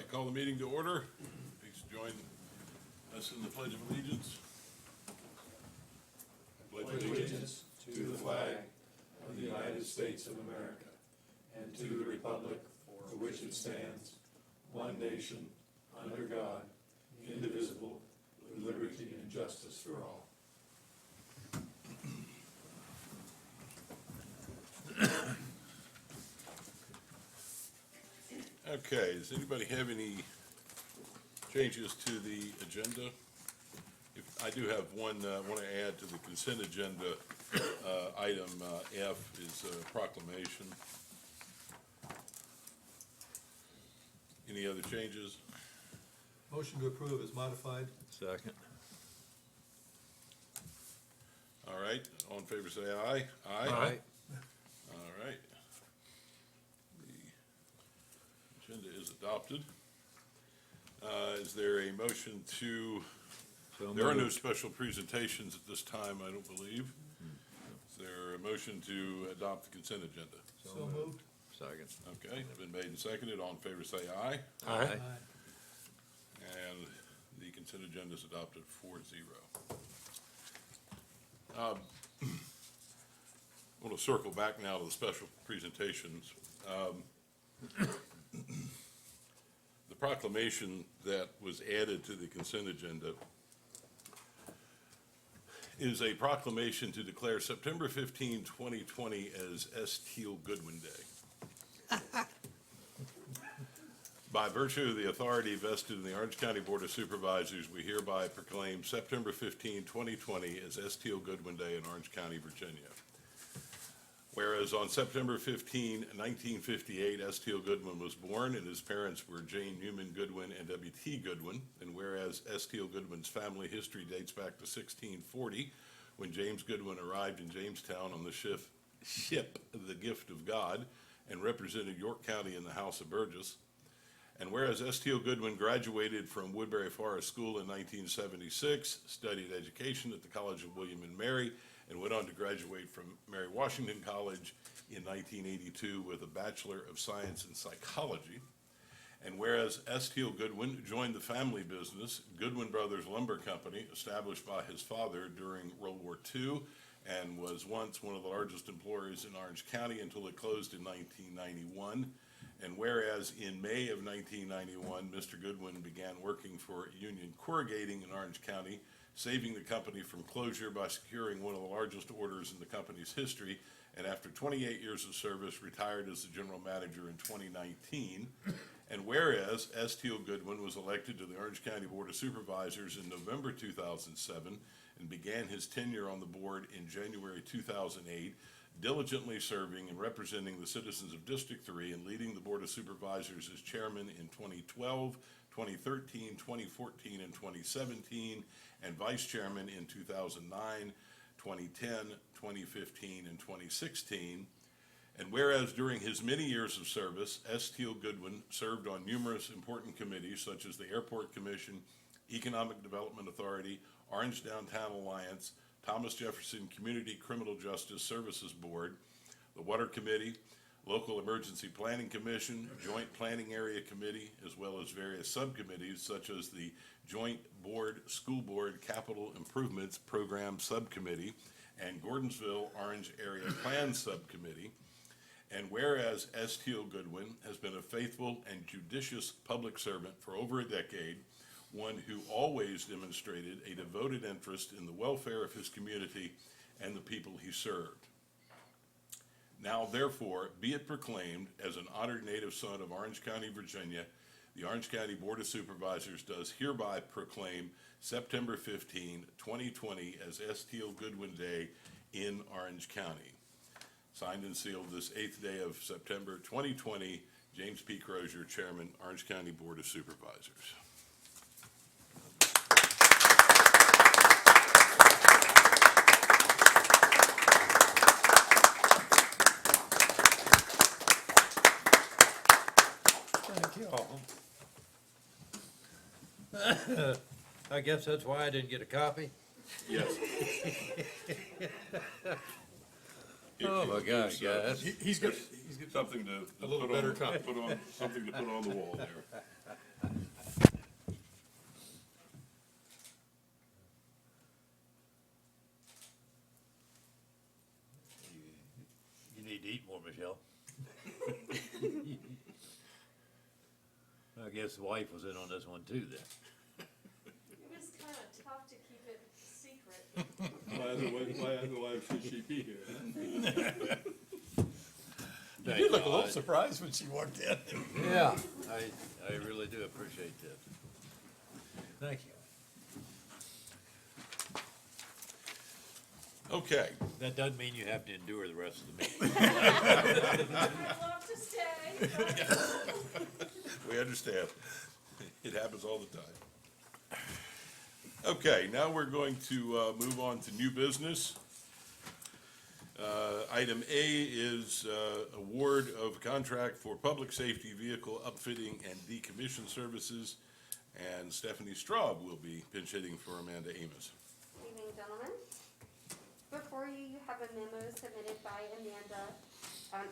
I call the meeting to order. Please join us in the Pledge of Allegiance. Pledge allegiance to the flag of the United States of America and to the republic for which it stands, one nation, under God, indivisible, with liberty and justice for all. Okay, does anybody have any changes to the agenda? I do have one, want to add to the consent agenda. Item F is proclamation. Any other changes? Motion to approve is modified. Second. All right, all in favor say aye. Aye. All right. The agenda is adopted. Is there a motion to, there are no special presentations at this time, I don't believe. Is there a motion to adopt the consent agenda? So moved. Second. Okay, been made and seconded. All in favor say aye. Aye. And the consent agenda is adopted 4-0. I want to circle back now to the special presentations. The proclamation that was added to the consent agenda is a proclamation to declare September 15, 2020 as S. Teal Goodwin Day. By virtue of the authority vested in the Orange County Board of Supervisors, we hereby proclaim September 15, 2020 as S. Teal Goodwin Day in Orange County, Virginia. Whereas on September 15, 1958, S. Teal Goodwin was born and his parents were Jane Newman Goodwin and W.T. Goodwin, and whereas S. Teal Goodwin's family history dates back to 1640, when James Goodwin arrived in Jamestown on the ship The Gift of God and represented York County in the House of Burgess, and whereas S. Teal Goodwin graduated from Woodbury Forest School in 1976, studied education at the College of William and Mary, and went on to graduate from Mary Washington College in 1982 with a Bachelor of Science in Psychology. And whereas S. Teal Goodwin joined the family business, Goodwin Brothers Lumber Company, established by his father during World War II, and was once one of the largest employers in Orange County until it closed in 1991. And whereas in May of 1991, Mr. Goodwin began working for Union Corrugating in Orange County, saving the company from closure by securing one of the largest orders in the company's history, and after 28 years of service, retired as the general manager in 2019. And whereas S. Teal Goodwin was elected to the Orange County Board of Supervisors in November 2007 and began his tenure on the board in January 2008, diligently serving and representing the citizens of District 3 and leading the Board of Supervisors as chairman in 2012, 2013, 2014, and 2017, and vice chairman in 2009, 2010, 2015, and 2016. And whereas during his many years of service, S. Teal Goodwin served on numerous important committees such as the Airport Commission, Economic Development Authority, Orange Downtown Alliance, Thomas Jefferson Community Criminal Justice Services Board, the Water Committee, Local Emergency Planning Commission, Joint Planning Area Committee, as well as various subcommittees such as the Joint Board, School Board Capital Improvements Program Subcommittee and Gordonsville Orange Area Plan Subcommittee. And whereas S. Teal Goodwin has been a faithful and judicious public servant for over a decade, one who always demonstrated a devoted interest in the welfare of his community and the people he served. Now, therefore, be it proclaimed as an honored native son of Orange County, Virginia, the Orange County Board of Supervisors does hereby proclaim September 15, 2020 as S. Teal Goodwin Day in Orange County. Signed and sealed this 8th day of September 2020, James P. Crozier, Chairman, Orange County Board of Supervisors. Thank you all. I guess that's why I didn't get a copy. Yes. Oh my gosh, guys. He's got Something to A little put better on, copy. put on, something to put on the wall there. You need to eat more, Michelle. I guess the wife was in on this one too then. It was kind of tough to keep it secret. Why otherwise should she be here? You did look a little surprised when she walked in. Yeah, I really do appreciate that. Thank you. Okay, That doesn't mean you have to endure the rest of the meeting. I'd love to stay, but we understand. It happens all the time. Okay, now we're going to move on to new business. Item A is award of contract for public safety vehicle upfitting and decommission services. And Stephanie Straub will be pinch hitting for Amanda Amos. Good evening, gentlemen. Before you, you have a memo submitted by Amanda.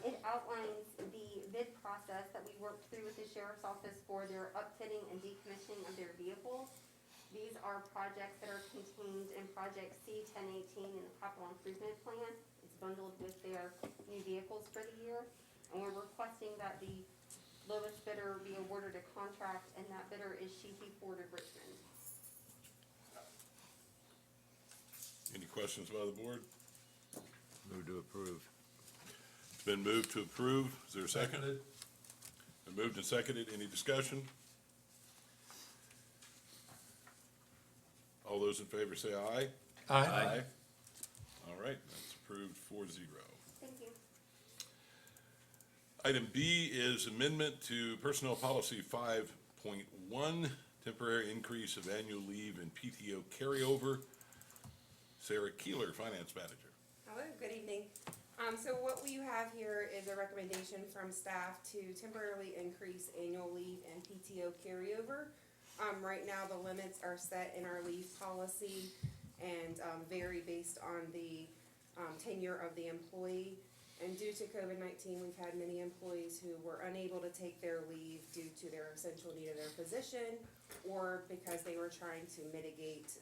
It outlines the bid process that we worked through with the Sheriff's Office for their upfitting and decommissioning of their vehicles. These are projects that are contained in Project C-1018 in the Capital Improvement Plan. It's bundled with their new vehicles for the year. And we're requesting that the lowest bidder be awarded a contract, and that bidder is Sheehy Ford of Richmond. Any questions by the board? Move to approve. It's been moved to approve. Is there a second? Seconded. Been moved and seconded. Any discussion? All those in favor say aye. Aye. All right, that's approved 4-0. Thank you. Item B is amendment to Personnel Policy 5.1, temporary increase of annual leave and PTO carryover. Sarah Keeler, Finance Manager. Hello, good evening. So what we have here is a recommendation from staff to temporarily increase annual leave and PTO carryover. Right now, the limits are set in our leave policy and vary based on the tenure of the employee. And due to COVID-19, we've had many employees who were unable to take their leave due to their essential need of their position or because they were trying to mitigate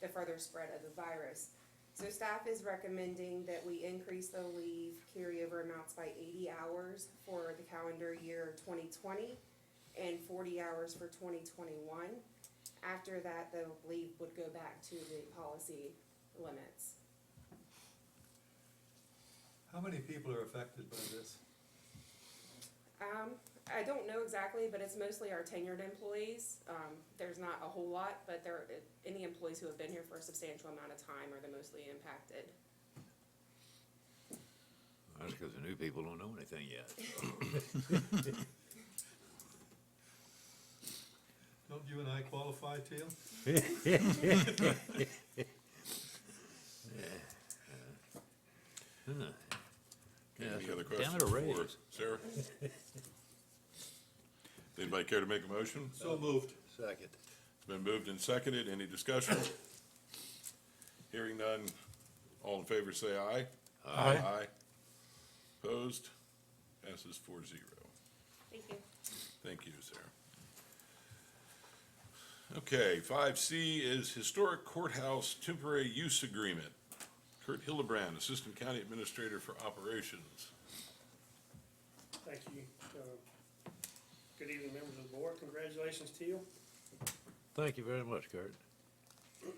the further spread of the virus. So staff is recommending that we increase the leave carryover amounts by 80 hours for the calendar year 2020 and 40 hours for 2021. After that, the leave would go back to the policy limits. How many people are affected by this? I don't know exactly, but it's mostly our tenured employees. There's not a whole lot, but any employees who have been here for a substantial amount of time are the mostly impacted. That's because the new people don't know anything yet. Don't you and I qualify, Teal? Any other Damn questions it, a for raise. Sarah? Anybody care to make a motion? So moved. Second. It's been moved and seconded. Any discussion? Hearing none. All in favor say aye. Aye. Aye. Opposed? Passes 4-0. Thank you. Thank you, Sarah. Okay, 5C is Historic Courthouse Temporary Use Agreement. Kurt Hildebrand, Assistant County Administrator for Operations. Thank you. Good evening, members of the board. Congratulations, Teal. Thank you very much, Kurt. You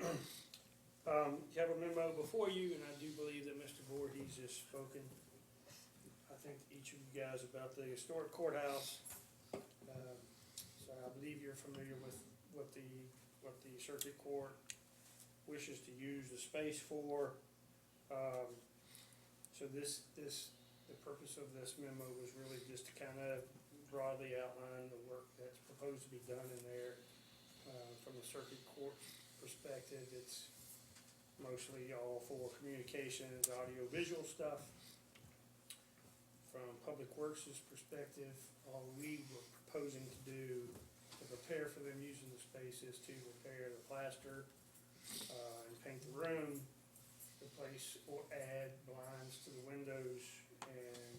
have a memo before you, and I do believe that Mr. Voorhees has spoken, I think, to each of you guys about the historic courthouse. So I believe you're familiar with what the circuit court wishes to use the space for. So the purpose of this memo was really just to kind of broadly outline the work that's proposed to be done in there. From the circuit court perspective, it's mostly all for communications, audio, visual stuff. From Public Works' perspective, all we were proposing to do to prepare for them using the space is to repair the plaster, and paint the room, replace or add blinds to the windows and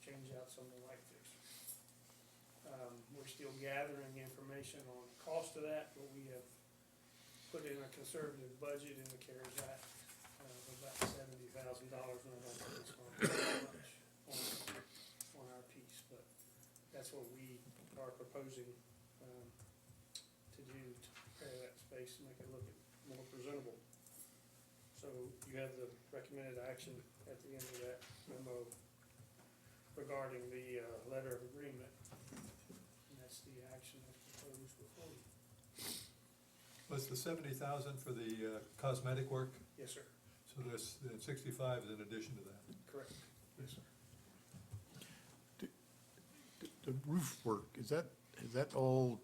change out some of the light fixtures. We're still gathering information on the cost of that, but we have put in a conservative budget in the CARES Act of about $70,000, and I don't think it's going to be much on our piece, but that's what we are proposing to do to prepare that space and make it look more presentable. So you have the recommended action at the end of that memo regarding the letter of agreement. And that's the action that's proposed before you. Was the 70,000 for the cosmetic work? Yes, sir. So this, the 65 is in addition to that? Correct. Yes, sir. The roof work, is that all,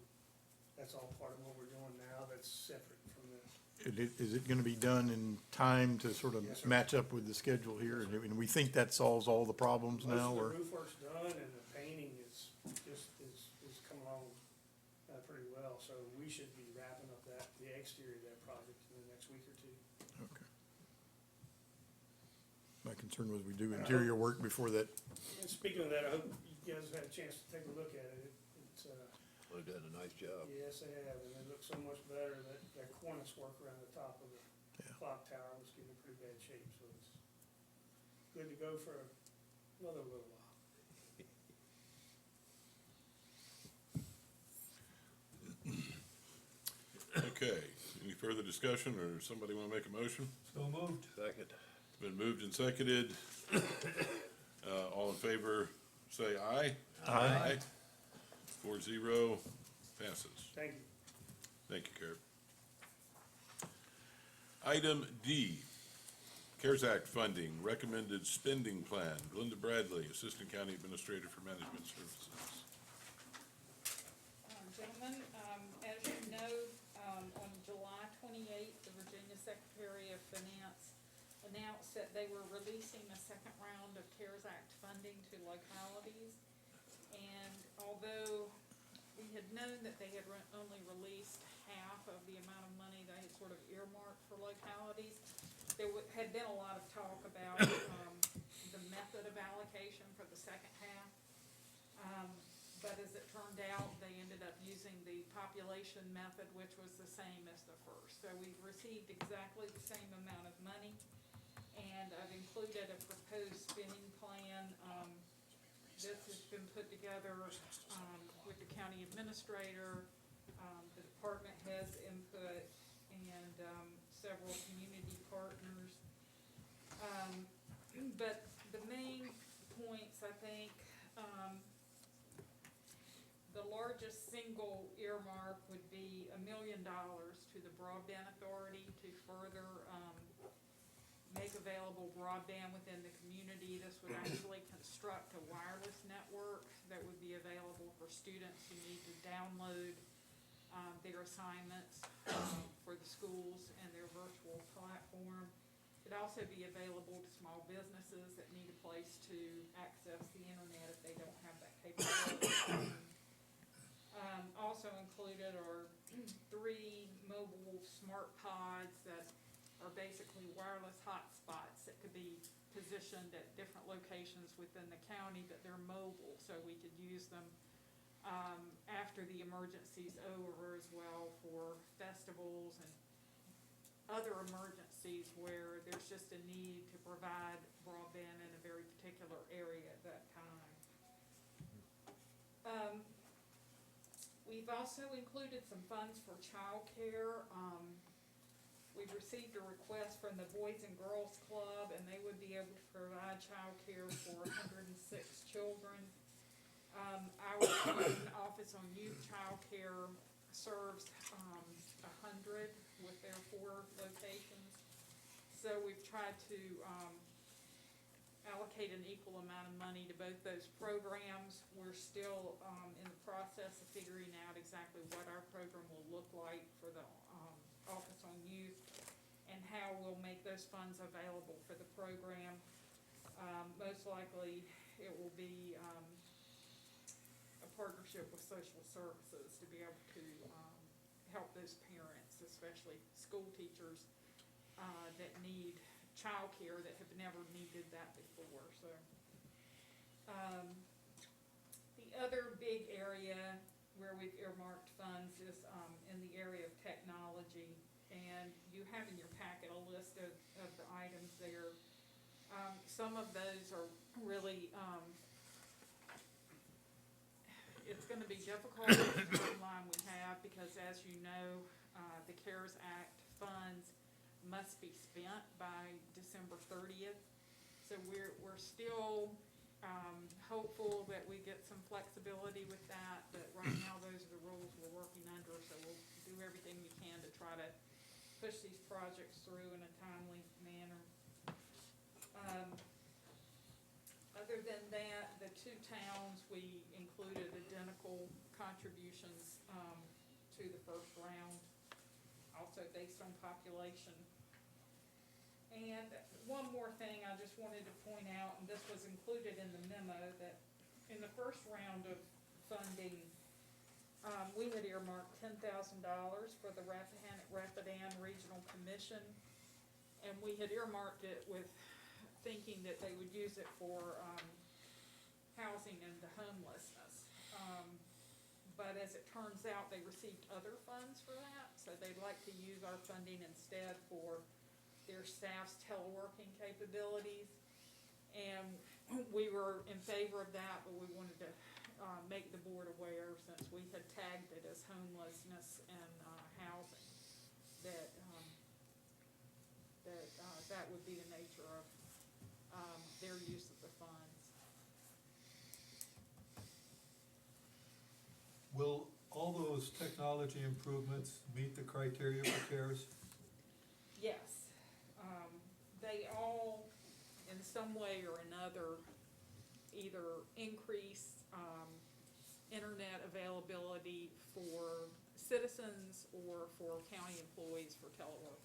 That's all part of what we're doing now. That's separate from this. is it gonna be done in time to sort of Yes, sir. match up with the schedule here? And we think that solves all the problems now, Most or? of the roof work's done and the painting is coming along pretty well. So we should be wrapping up the exterior of that project in the next week or two. Okay. My concern was we do interior work before that. And speaking of that, I hope you guys have had a chance to take a look at it. It's, They've done a nice job. yes, they have, and it looks so much better. That cornice work around the top of the Yeah. clock tower was getting in pretty bad shape, so it's good to go for another little while. Okay, any further discussion, or somebody want to make a motion? So moved. Second. It's been moved and seconded. All in favor, say aye. Aye. 4-0, passes. Thank you. Thank you, Kurt. Item D, CARES Act funding, recommended spending plan. Glenda Bradley, Assistant County Administrator for Management Services. Gentlemen, as you know, on July 28th, the Virginia Secretary of Finance announced that they were releasing a second round of CARES Act funding to localities. And although we had known that they had only released half of the amount of money they had sort of earmarked for localities, there had been a lot of talk about the method of allocation for the second half. But as it turned out, they ended up using the population method, which was the same as the first. So we've received exactly the same amount of money, and I've included a proposed spending plan. This has been put together with the county administrator, the department has input, and several community partners. But the main points, I think, the largest single earmark would be $1 million to the Broadband Authority to further make available broadband within the community. This would actually construct a wireless network that would be available for students who need to download their assignments for the schools and their virtual platform. It'd also be available to small businesses that need a place to access the internet if they don't have that capability. Also included are 3 mobile smart pods that are basically wireless hotspots that could be positioned at different locations within the county, but they're mobile, so we could use them after the emergency's over as well for festivals and other emergencies where there's just a need to provide broadband in a very particular area at that time. We've also included some funds for childcare. We've received a request from the Boys and Girls Club, and they would be able to provide childcare for 106 children. Our Office on Youth Childcare serves 100 with their 4 locations. So we've tried to allocate an equal amount of money to both those programs. We're still in the process of figuring out exactly what our program will look like for the Office on Youth and how we'll make those funds available for the program. Most likely it will be a partnership with social services to be able to help those parents, especially school teachers, that need childcare that have never needed that before, so. The other big area where we've earmarked funds is, in the area of technology, and you have in your packet a list of the items there. Some of those are really, it's gonna be difficult with the timeline we have, because as you know, the CARES Act funds must be spent by December 30th. So we're still, hopeful that we get some flexibility with that, but right now, those are the rules we're working under, so we'll do everything we can to try to push these projects through in a timely manner. Other than that, the two towns, we included identical contributions, to the first round, also based on population. And one more thing I just wanted to point out, and this was included in the memo, that in the first round of funding, we had earmarked $10,000 for the Rapidan Regional Commission, and we had earmarked it with thinking that they would use it for, housing and the homelessness. But as it turns out, they received other funds for that, so they'd like to use our funding instead for their staff's teleworking capabilities. And we were in favor of that, but we wanted to, make the board aware, since we had tagged it as homelessness and, housing, that, that would be the nature of, their use of the funds. Will all those technology improvements meet the criteria for CARES? Yes, they all, in some way or another, either increase, internet availability for citizens or for county employees for telework.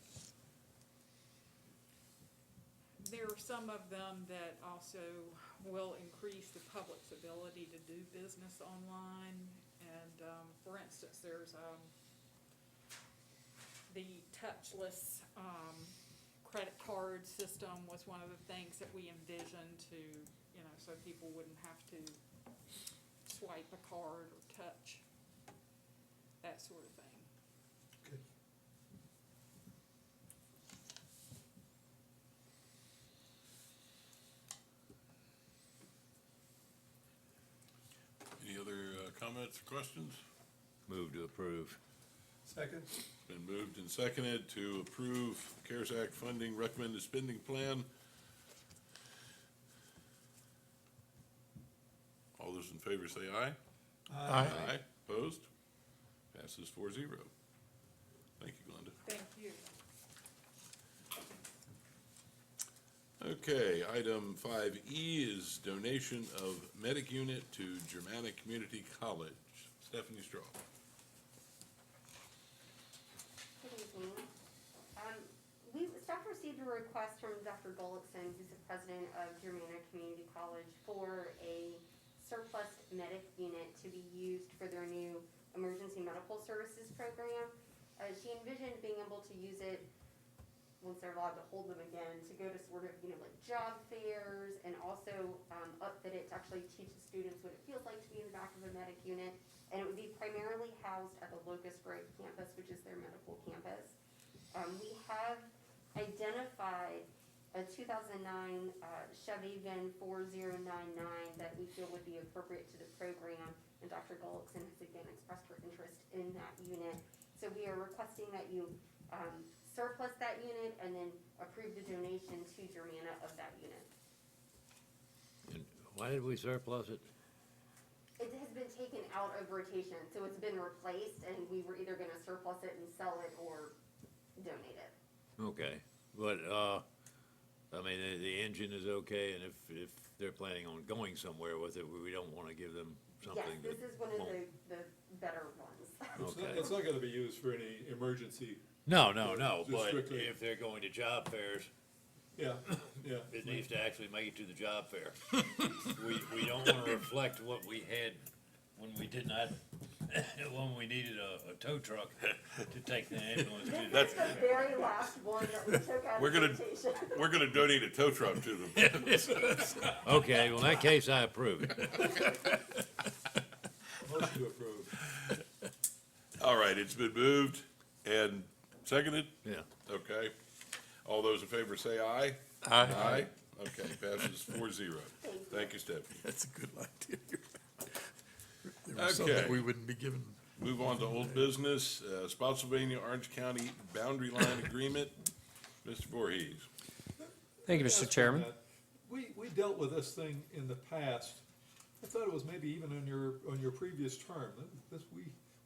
There are some of them that also will increase the public's ability to do business online, and, for instance, there's, the touchless, credit card system was one of the things that we envisioned to, so people wouldn't have to swipe a card or touch, that sort of thing. Okay. Any other comments or questions? Move to approve. Second? Been moved and seconded to approve CARES Act funding recommended spending plan. All those in favor say aye. Aye. Opposed? Passes 4-0. Thank you, Glenda. Thank you. Okay, item 5E is donation of medic unit to Germanic Community College. Stephanie Straw. Good evening. Staff received a request from Dr. Gullickson, who's the president of Germanic Community College, for a surplus medic unit to be used for their new emergency medical services program. She envisioned being able to use it, once they're allowed to hold them again, to go to sort of, like job fairs, and also upfit it to actually teach the students what it feels like to be in the back of a medic unit. And it would be primarily housed at the Locust Grove campus, which is their medical campus. We have identified a 2009 Chevy VIN 4099 that we feel would be appropriate to the program, and Dr. Gullickson has again expressed her interest in that unit. So we are requesting that you surplus that unit and then approve the donation to Germana of that unit. And why did we surplus it? It has been taken out of rotation, so it's been replaced, and we were either gonna surplus it and sell it or donate it. Okay, but, I mean, the engine is okay, and if they're planning on going somewhere with it, we don't wanna give them Yes, something that this is one of won't. the better ones. Okay. It's not gonna be used for any emergency. No, Just but strictly- if they're going to job fairs, Yeah, yeah. it needs to actually make it to the job fair. We don't wanna reflect what we had when we did not When we needed a tow truck to take the ambulance to. This is the very last one that we took out We're of gonna- rotation. We're gonna donate a tow truck to them. Okay, well, in that case, I approve it. Motion to approve. All right, it's been moved and seconded? Yeah. Okay. All those in favor say aye. Aye. Okay, passes 4-0. Thank you, Stephanie. That's a good line, too. There was some Okay. that we wouldn't be given. Move on to old business, Spotsylvania Orange County Boundary Line Agreement. Mr. Voorhees. Thank you, Mr. Chairman. We dealt with this thing in the past. I thought it was maybe even on your previous term.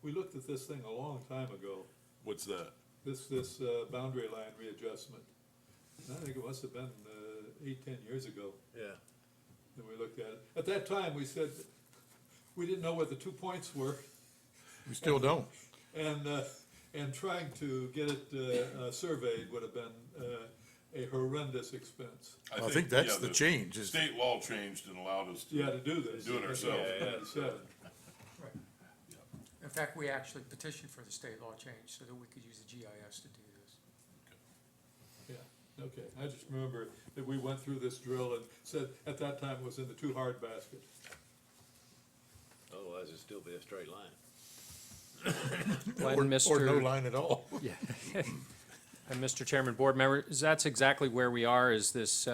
We looked at this thing a long time ago, What's that? this boundary line readjustment. And I think it must have been 8-10 years ago Yeah. that we looked at it. At that time, we said, we didn't know what the 2 points were, We still don't. and trying to get it surveyed would have been a horrendous expense. I think that's yeah, the change, is State law changed and allowed us to. Yeah, to do this. Do it ourselves. That's what he said. In fact, we actually petitioned for the state law change so that we could use the GIS to do this. Yeah, okay, I just remember that we went through this drill and said, at that time, it was in the too hard basket. Otherwise, it'd still be a straight line. When or no Mr. line at all. Yeah. And Mr. Chairman, board members, that's exactly where we are, is this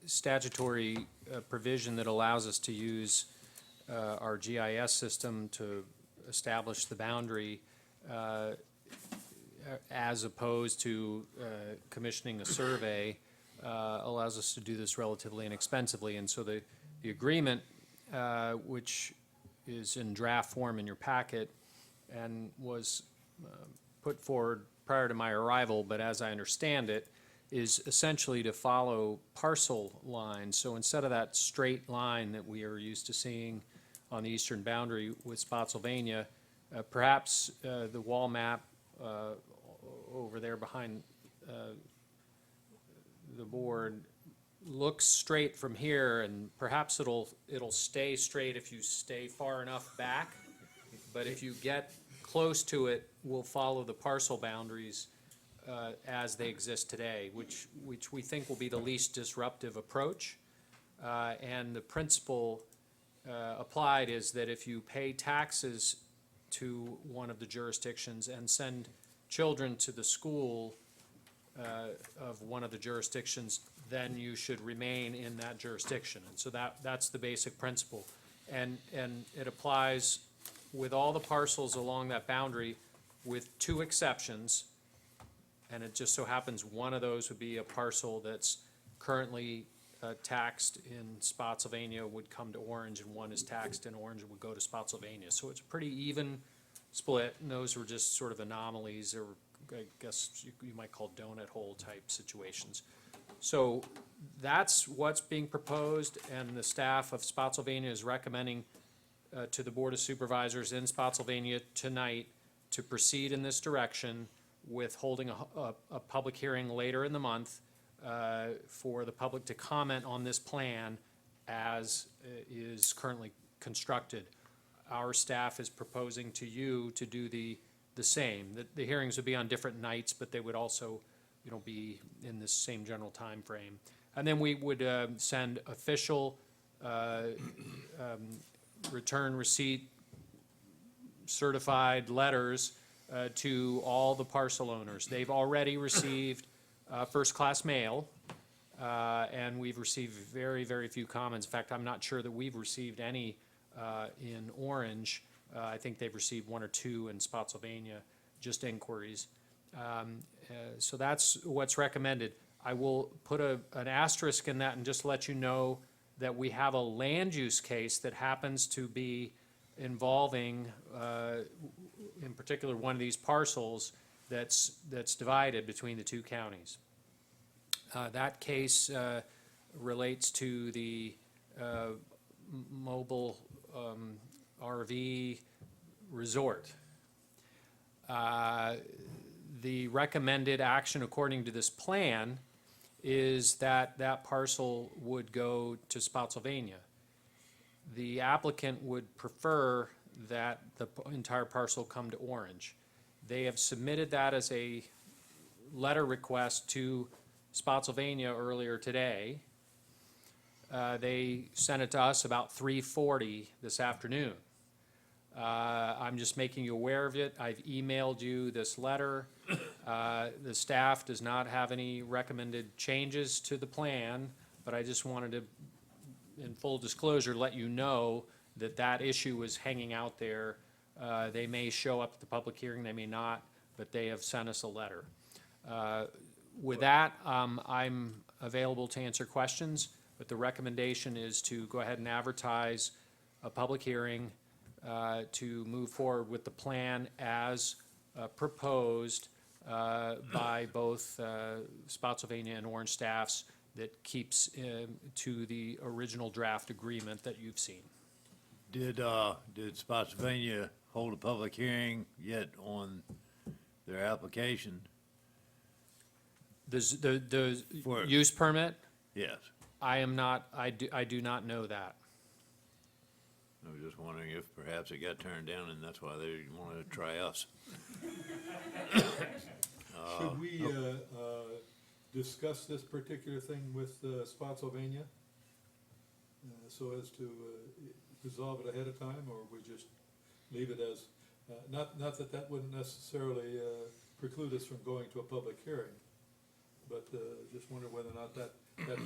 statutory provision that allows us to use our GIS system to establish the boundary as opposed to commissioning a survey, allows us to do this relatively inexpensively. And so the agreement, which is in draft form in your packet and was put forward prior to my arrival, but as I understand it, is essentially to follow parcel lines. So instead of that straight line that we are used to seeing on the eastern boundary with Spotsylvania, perhaps the wall map over there behind the board looks straight from here, and perhaps it'll stay straight if you stay far enough back. But if you get close to it, we'll follow the parcel boundaries as they exist today, which we think will be the least disruptive approach. And the principle applied is that if you pay taxes to one of the jurisdictions and send children to the school of one of the jurisdictions, then you should remain in that jurisdiction. And so that's the basic principle. And it applies with all the parcels along that boundary, with two exceptions. And it just so happens one of those would be a parcel that's currently taxed in Spotsylvania would come to Orange, and one is taxed in Orange and would go to Spotsylvania. So it's a pretty even split, and those were just sort of anomalies, or I guess you might call donut hole type situations. So that's what's being proposed, and the staff of Spotsylvania is recommending to the Board of Supervisors in Spotsylvania tonight to proceed in this direction with holding a public hearing later in the month for the public to comment on this plan as is currently constructed. Our staff is proposing to you to do the same. The hearings would be on different nights, but they would also, be in this same general time frame. And then we would send official return receipt certified letters to all the parcel owners. They've already received first-class mail, and we've received very, very few comments. In fact, I'm not sure that we've received any in Orange. I think they've received one or two in Spotsylvania, just inquiries. So that's what's recommended. I will put an asterisk in that and just let you know that we have a land use case that happens to be involving, in particular, one of these parcels that's divided between the two counties. That case relates to the mobile RV resort. The recommended action according to this plan is that that parcel would go to Spotsylvania. The applicant would prefer that the entire parcel come to Orange. They have submitted that as a letter request to Spotsylvania earlier today. They sent it to us about 3:40 this afternoon. I'm just making you aware of it. I've emailed you this letter. The staff does not have any recommended changes to the plan, but I just wanted to, in full disclosure, let you know that that issue is hanging out there. They may show up at the public hearing, they may not, but they have sent us a letter. With that, I'm available to answer questions, but the recommendation is to go ahead and advertise a public hearing to move forward with the plan as proposed by both Spotsylvania and Orange staffs that keeps to the original draft agreement that you've seen. Did Spotsylvania hold a public hearing yet on their application? The For- use permit, Yes. I do not know that. I was just wondering if perhaps it got turned down and that's why they wanted to try us. Should we discuss this particular thing with Spotsylvania? So as to resolve it ahead of time, or we just leave it as, not that that wouldn't necessarily preclude us from going to a public hearing, but just wonder whether or not that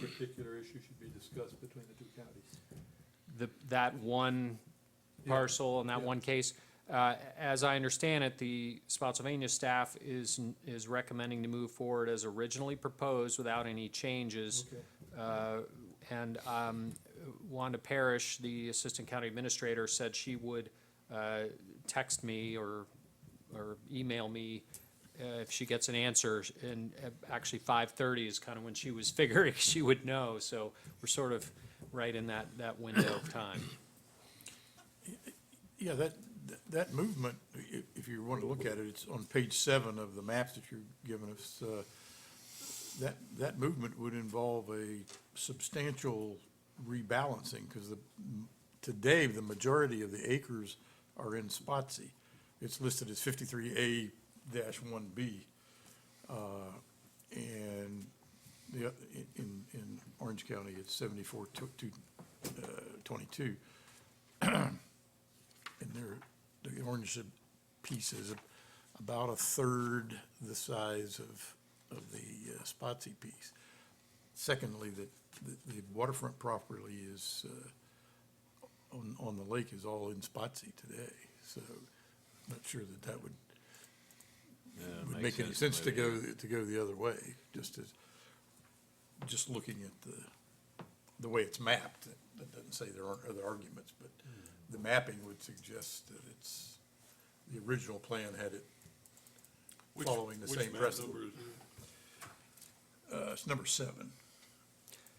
particular issue should be discussed between the two counties. That one parcel and that Yeah. one case, as I understand it, the Spotsylvania staff is recommending to move forward as originally proposed without any changes. Okay. And Wanda Parrish, the Assistant County Administrator, said she would text me or email me if she gets an answer. And actually 5:30 is kind of when she was figuring she would know. So we're sort of right in that window of time. Yeah, that movement, if you want to look at it, it's on page 7 of the maps that you're giving us. That movement would involve a substantial rebalancing, because today, the majority of the acres are in Spotsy. It's listed as 53A-1B. And in Orange County, it's 74-22. And the orange piece is about a third the size of the Spotsy piece. Secondly, the waterfront property is, on the lake is all in Spotsy today. So I'm not sure that would make any sense to go the other way, just looking at the way it's mapped. That doesn't say there aren't other arguments, but the mapping would suggest that the original plan had it following the same precedent. Which map number is it? It's number 7,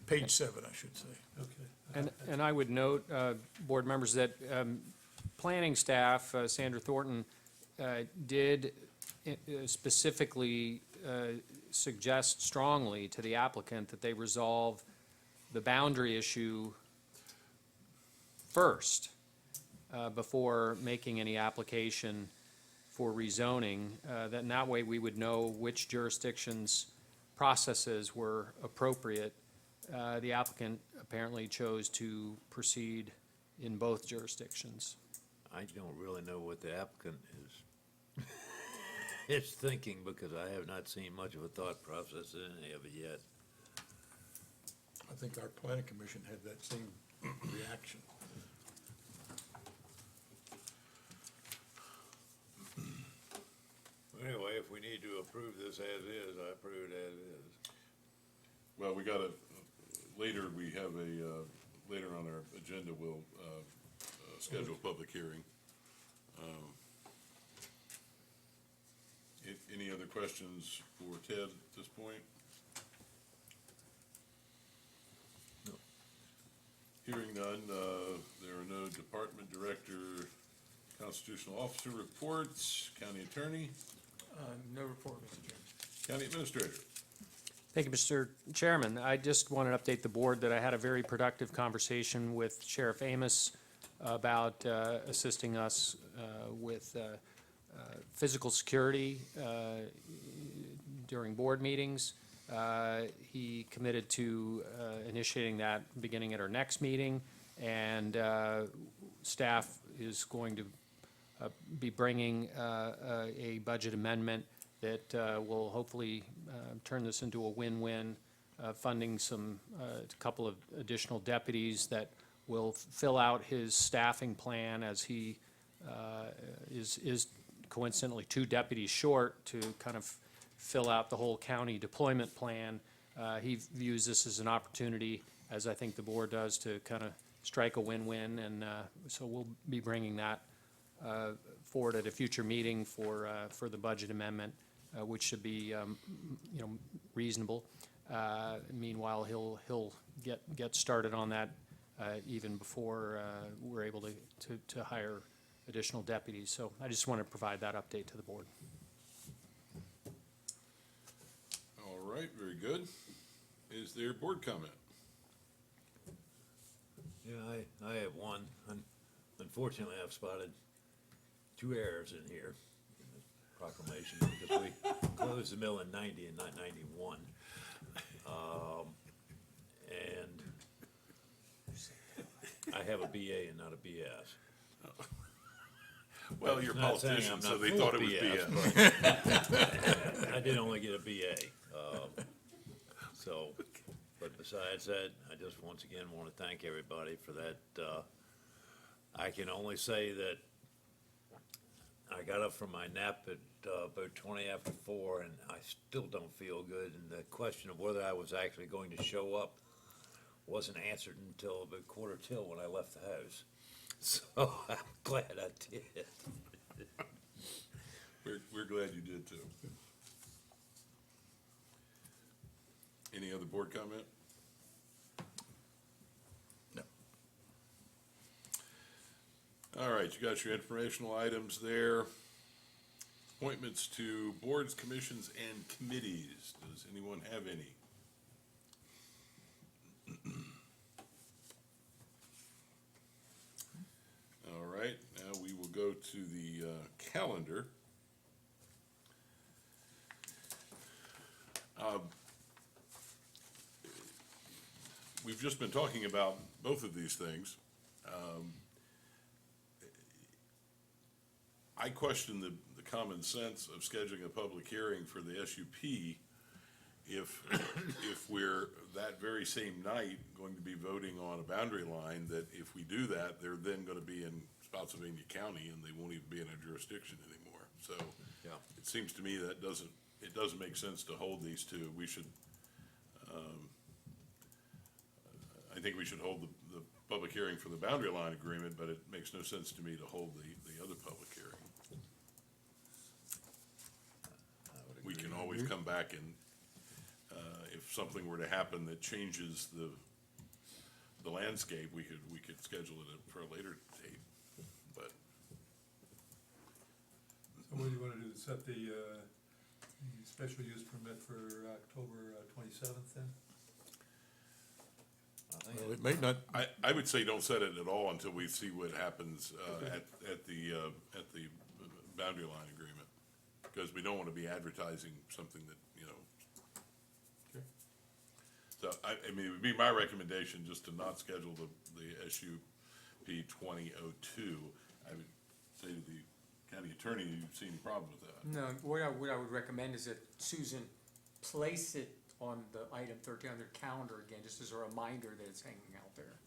page 7, I should say. Okay. And I would note, board members, that planning staff, Sandra Thornton, did specifically suggest strongly to the applicant that they resolve the boundary issue first before making any application for rezoning. That in that way, we would know which jurisdictions' processes were appropriate. The applicant apparently chose to proceed in both jurisdictions. I don't really know what the applicant is thinking, because I have not seen much of a thought process in any of it yet. I think our planning commission had that same reaction. Anyway, if we need to approve this as is, I approve it as is. Well, we got later on our agenda, we'll schedule a public hearing. Any other questions for Ted at this point? No. Hearing none, there are no department director, constitutional officer reports, county attorney, No report, Mr. Chairman. county administrator. Thank you, Mr. Chairman. I just wanted to update the board that I had a very productive conversation with Sheriff Amos about assisting us with physical security during board meetings. He committed to initiating that beginning at our next meeting, and staff is going to be bringing a budget amendment that will hopefully turn this into a win-win, funding a couple of additional deputies that will fill out his staffing plan, as he is coincidentally 2 deputies short to kind of fill out the whole county deployment plan. He views this as an opportunity, as I think the board does, to kind of strike a win-win, and so we'll be bringing that forward at a future meeting for the budget amendment, which should be, reasonable. Meanwhile, he'll get started on that even before we're able to hire additional deputies. So I just want to provide that update to the board. All right, very good. Is there board comment? Yeah, I have one. Unfortunately, I've spotted 2 errors in here, in this proclamation, because we closed the mill in 90 and not 91. And I have a BA and not a BS. Well, you're a Not saying politician, I'm so not they full thought of it was BS. but I did only get a BA. So, but besides that, I just once again want to thank everybody for that. I can only say that I got up from my nap at about 20 after 4, and I still don't feel good. And the question of whether I was actually going to show up wasn't answered until about 1:45 when I left the house. So I'm glad I did. We're glad you did too. Any other board comment? No. All right, you got your informational items there. Appointments to boards, commissions, and committees. Does anyone have any? All right, now we will go to the calendar. We've just been talking about both of these things. I question the common sense of scheduling a public hearing for the SUP if we're that very same night going to be voting on a boundary line, that if we do that, they're then gonna be in Spotsylvania County and they won't even be in our jurisdiction anymore. So Yeah. it seems to me that it doesn't make sense to hold these two. We should, I think we should hold the public hearing for the boundary line agreement, but it makes no sense to me to hold the other public hearing. We can always come back and, if something were to happen that changes the landscape, we could schedule it for a later date, but. So what do you wanna do, set the special use permit for October 27th then? Well, it may not, I would say don't set it at all until we see what happens, at the boundary line agreement. Because we don't wanna be advertising something that, Okay. So I mean, it would be my recommendation just to not schedule the SUP 2002. I would say to the county attorney, you see any problem with that? No, what I would recommend is that Susan place it on the item 13 on their calendar again, just as a reminder that it's hanging out there.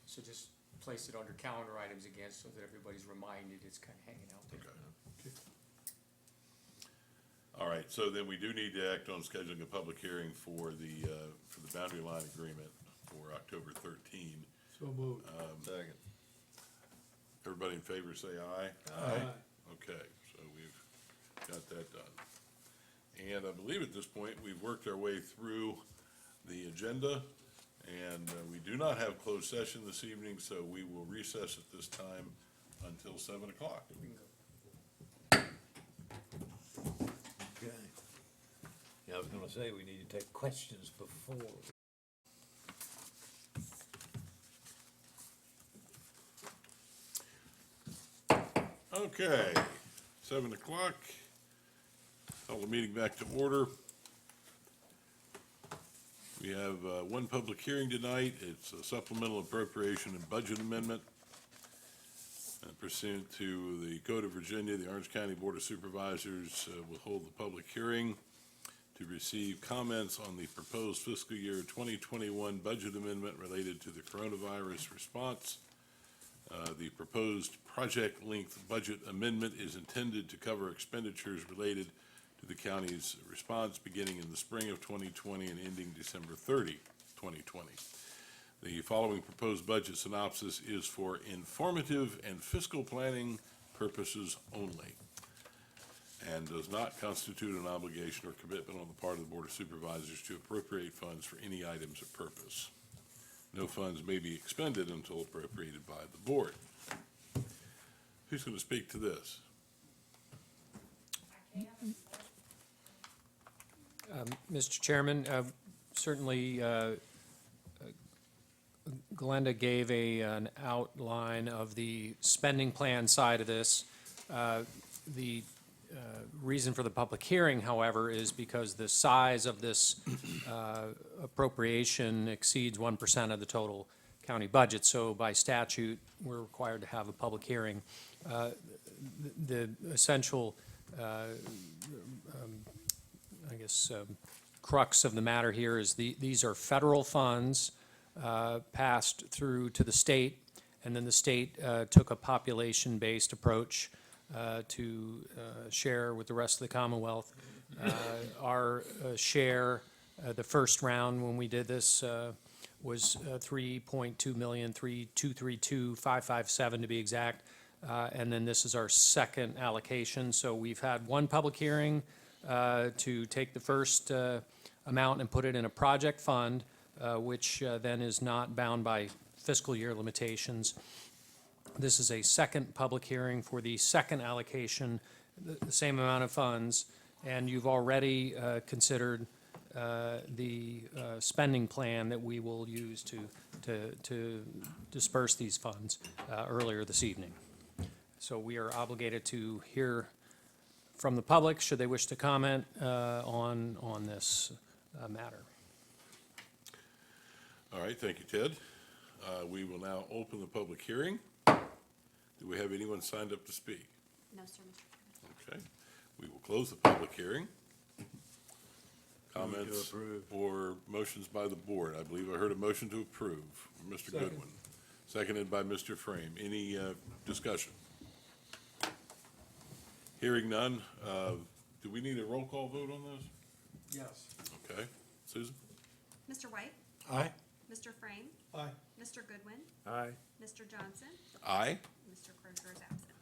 So just place it under calendar items again, so that everybody's reminded it's kind of hanging out there. Okay. All right, so then we do need to act on scheduling a public hearing for the boundary line agreement for October 13. So moved. Second. Everybody in favor say aye. Aye. Okay, so we've got that done. And I believe at this point, we've worked our way through the agenda, and we do not have closed session this evening, so we will recess at this time until 7 o'clock. Okay. Yeah, I was gonna say, we need to take questions before. Okay, 7 o'clock. Call the meeting back to order. We have one public hearing tonight. It's a supplemental appropriation and budget amendment. Pursuant to the Code of Virginia, the Orange County Board of Supervisors will hold the public hearing to receive comments on the proposed fiscal year 2021 budget amendment related to the coronavirus response. The proposed project length budget amendment is intended to cover expenditures related to the county's response beginning in the spring of 2020 and ending December 30, 2020. The following proposed budget synopsis is for informative and fiscal planning purposes only and does not constitute an obligation or commitment on the part of the Board of Supervisors to appropriate funds for any items or purpose. No funds may be expended until appropriated by the board. Who's going to speak to this? Mr. Chairman, certainly Glenda gave an outline of the spending plan side of this. The reason for the public hearing, however, is because the size of this appropriation exceeds 1% of the total county budget. So by statute, we're required to have a public hearing. The essential, crux of the matter here is these are federal funds passed through to the state, and then the state took a population-based approach to share with the rest of the Commonwealth. Our share, the first round when we did this, was 3.2 million, 3,232,557 to be exact. And then this is our second allocation. So we've had one public hearing to take the first amount and put it in a project fund, which then is not bound by fiscal year limitations. This is a second public hearing for the second allocation, the same amount of funds, and you've already considered the spending plan that we will use to disperse these funds earlier this evening. So we are obligated to hear from the public, should they wish to comment on this matter. All right, thank you, Ted. We will now open the public hearing. Do we have anyone signed up to speak? No, sir, Mr. Chairman. Okay, we will close the public hearing. Comments or motions by the board? I believe I heard a motion to approve. Mr. Second. Goodwin, seconded by Mr. Frame. Any discussion? Hearing none, do we need a roll call vote on this? Yes. Okay, Susan? Mr. White? Aye. Mr. Frame? Aye. Mr. Goodwin? Aye. Mr. Johnson? Aye. Mr. Crozier is absent.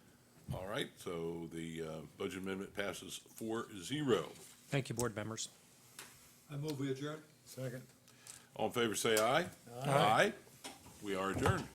All right, so the budget amendment passes 4-0. Thank you, board members. I move we adjourn. Second. All in favor, say aye. Aye. We are adjourned.